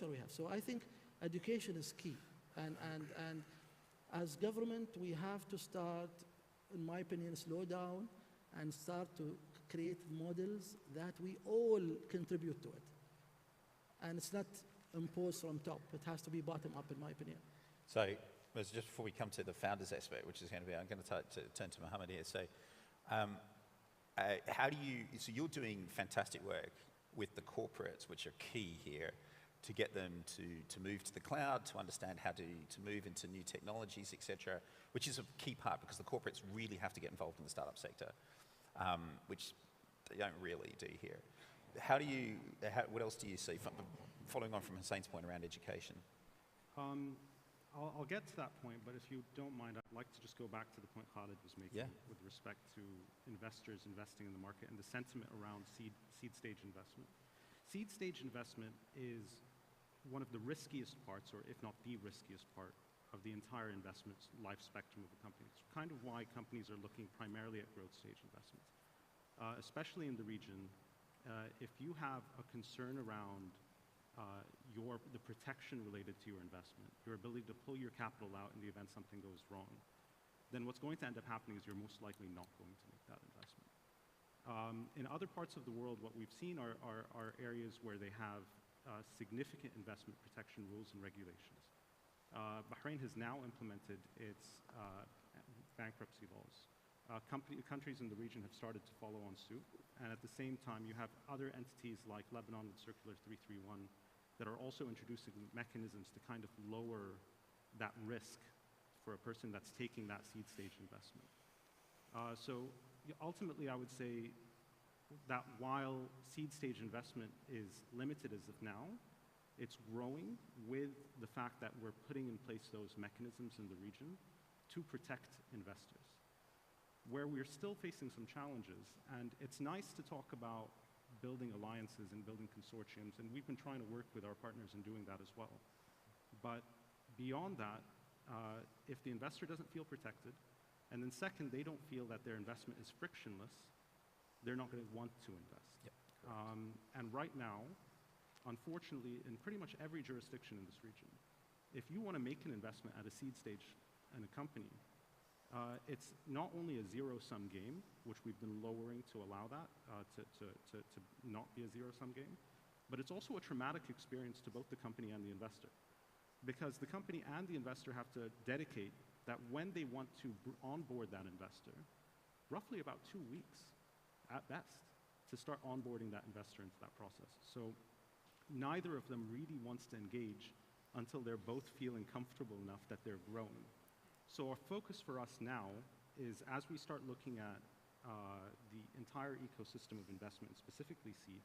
infrastructure we have. So I think education is key. And as government, we have to start, in my opinion, slow down and start to create models that we all contribute to it. And it's not imposed from top. It has to be bottom up, in my opinion. So, just before we come to the founders aspect, which is going to be, I'm going to turn to Mohammed here. So, how do you, so you're doing fantastic work with the corporates, which are key here, to get them to move to the cloud, to understand how to move into new technologies, etc., which is a key part because the corporates really have to get involved in the startup sector, which they don't really do here. How do you, what else do you see, following on from Hussein's point around education? I'll get to that point, but if you don't mind, I'd like to just go back to the point Khalid was making with respect to investors investing in the market and the sentiment around seed stage investment. Seed stage investment is one of the riskiest parts, or if not the riskiest part, of the entire investment life spectrum of a company. It's kind of why companies are looking primarily at growth stage investments, especially in the region. If you have a concern around the protection related to your investment, your ability to pull your capital out in the event something goes wrong, then what's going to end up happening is you're most likely not going to make that investment. In other parts of the world, what we've seen are areas where they have significant investment protection rules and regulations. Bahrain has now implemented its bankruptcy laws. Countries in the region have started to follow on suit, and at the same time you have other entities like Lebanon with Circular 331 that are also introducing mechanisms to kind of lower that risk for a person that's taking that seed stage investment. So ultimately I would say that while seed stage investment is limited as of now, it's growing with the fact that we're putting in place those mechanisms in the region to protect investors. Where we're still facing some challenges, and it's nice to talk about building alliances and building consortiums, and we've been trying to work with our partners in doing that as well. But beyond that, if the investor doesn't feel protected, and then second, they don't feel that their investment is frictionless, they're not going to want to invest. Yep, and right now, unfortunately, in pretty much every jurisdiction in this region, if you want to make an investment at a seed stage in a company, it's not only a zero-sum game, which we've been lowering to allow that to not be a zero-sum game, but it's also a traumatic experience to both the company and the investor. Because the company and the investor have to dedicate that when they want to onboard that investor, roughly about 2 weeks at best to start onboarding that investor into that process. So neither of them really wants to engage until they're both feeling comfortable enough that they're growing. So our focus for us now is, as we start looking at the entire ecosystem of investment, specifically seed,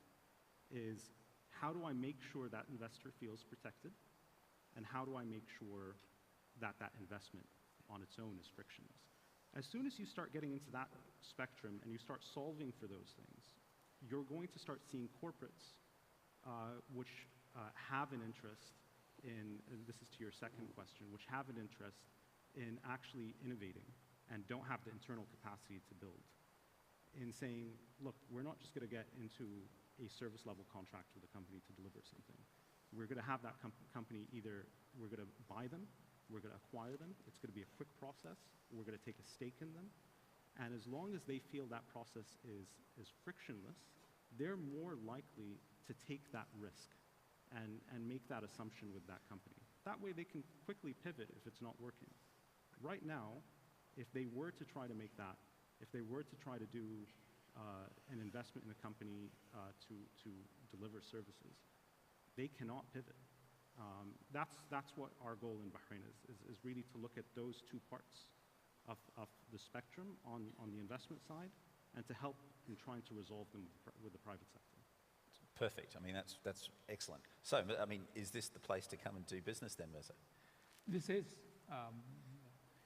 is how do I make sure that investor feels protected, and how do I make sure that that investment on its own is frictionless? As soon as you start getting into that spectrum and you start solving for those things, you're going to start seeing corporates which have an interest in, and this is to your second question, which have an interest in actually innovating and don't have the internal capacity to build, in saying, look, we're not just going to get into a service level contract with a company to deliver something. We're going to have that company, either we're going to buy them, we're going to acquire them, it's going to be a quick process, we're going to take a stake in them, and as long as they feel that process is frictionless, they're more likely to take that risk and make that assumption with that company. That way they can quickly pivot if it's not working. Right now, if they were to try to make that, if they were to try to do an investment in a company to deliver services, they cannot pivot. That's what our goal in Bahrain is really to look at those two parts of the spectrum on the investment side, and to help in trying to resolve them with the private sector. Perfect. I mean, that's excellent. So, I mean, is this the place to come and do business then, Mirza? This is.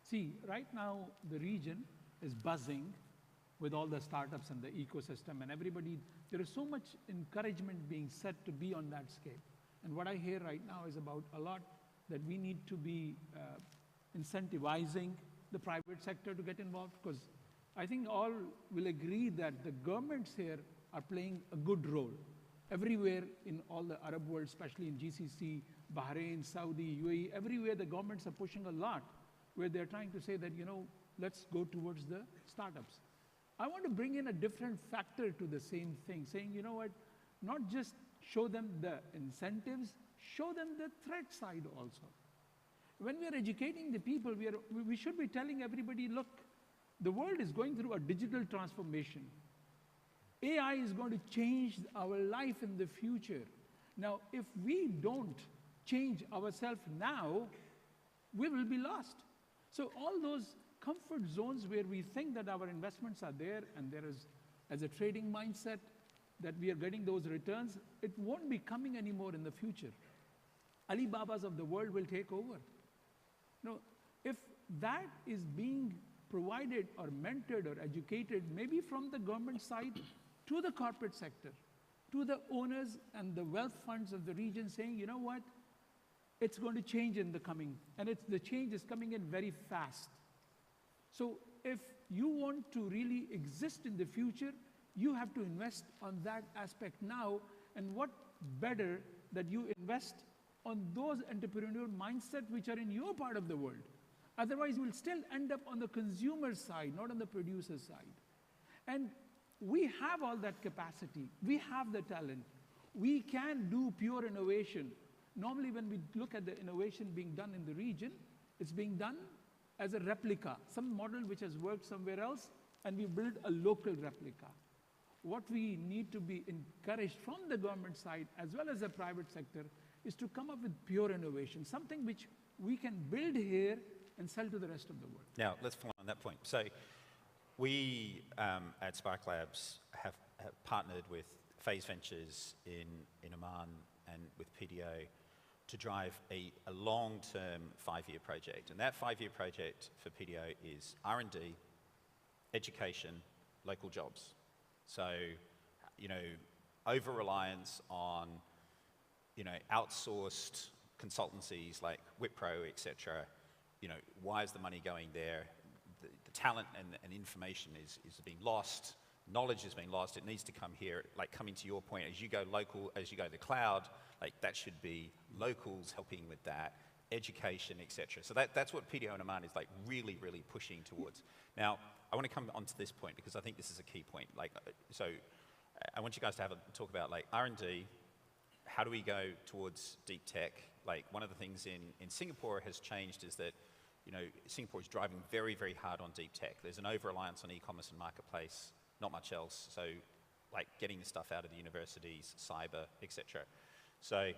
See, right now, the region is buzzing with all the startups and the ecosystem and everybody. There is so much encouragement being said to be on that scale. And what I hear right now is about a lot that we need to be incentivizing the private sector to get involved, because I think all will agree that the governments here are playing a good role. Everywhere in all the Arab world, especially in GCC, Bahrain, Saudi, UAE, everywhere the governments are pushing a lot, where they're trying to say that, let's go towards the startups. I want to bring in a different factor to the same thing, saying, you know what, not just show them the incentives, show them the threat side also. When we are educating the people, we should be telling everybody, look, the world is going through a digital transformation. AI is going to change our life in the future. Now, if we don't change ourselves now, we will be lost. So all those comfort zones where we think that our investments are there and there is, as a trading mindset, that we are getting those returns, it won't be coming anymore in the future. Alibabas of the world will take over. No, if that is being provided or mentored or educated, maybe from the government side to the corporate sector, to the owners and the wealth funds of the region, saying, you know what, it's going to change in the coming, and the change is coming in very fast. So if you want to really exist in the future, you have to invest on that aspect now, and what better that you invest on those entrepreneurial mindset which are in your part of the world. Otherwise, we'll still end up on the consumer side, not on the producer side. And we have all that capacity. We have the talent. We can do pure innovation. Normally, when we look at the innovation being done in the region, it's being done as a replica, some model which has worked somewhere else, and we build a local replica. What we need to be encouraged from the government side, as well as the private sector, is to come up with pure innovation, something which we can build here and sell to the rest of the world. Now, let's follow on that point. So we at Spark Labs have partnered with Phase Ventures in Oman and with PDO to drive a long-term 5-year project. And that 5-year project for PDO is R&D, education, local jobs. So, over-reliance on, outsourced consultancies like Wipro, et cetera, why is the money going there? The talent and information is being lost. Knowledge is being lost. It needs to come here, like coming to your point, as you go local, as you go to the cloud, like that should be locals helping with that, education, et cetera. So that's what PDO and Oman is like really, really pushing towards. Now, I want to come onto this point because I think this is a key point. So I want you guys to talk about like R&D, how do we go towards deep tech? Like one of the things in Singapore has changed is that, Singapore is driving very, very hard on deep tech. There's an over-reliance on e-commerce and marketplace, not much else. So like getting the stuff out of the universities, cyber, et cetera. So I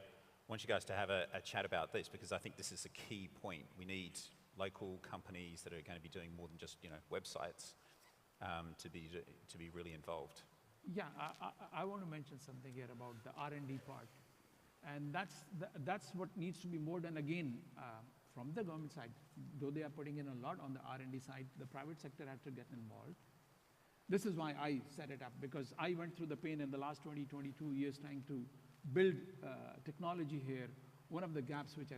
want you guys to have a chat about this because I think this is a key point. We need local companies that are going to be doing more than just, websites to be really involved. Yeah, I want to mention something here about the R&D part. And that's what needs to be more done again from the government side. Though they are putting in a lot on the R&D side, the private sector has to get involved. This is why I set it up, because I went through the pain in the last 20, 22 years trying to build technology here. One of the gaps which I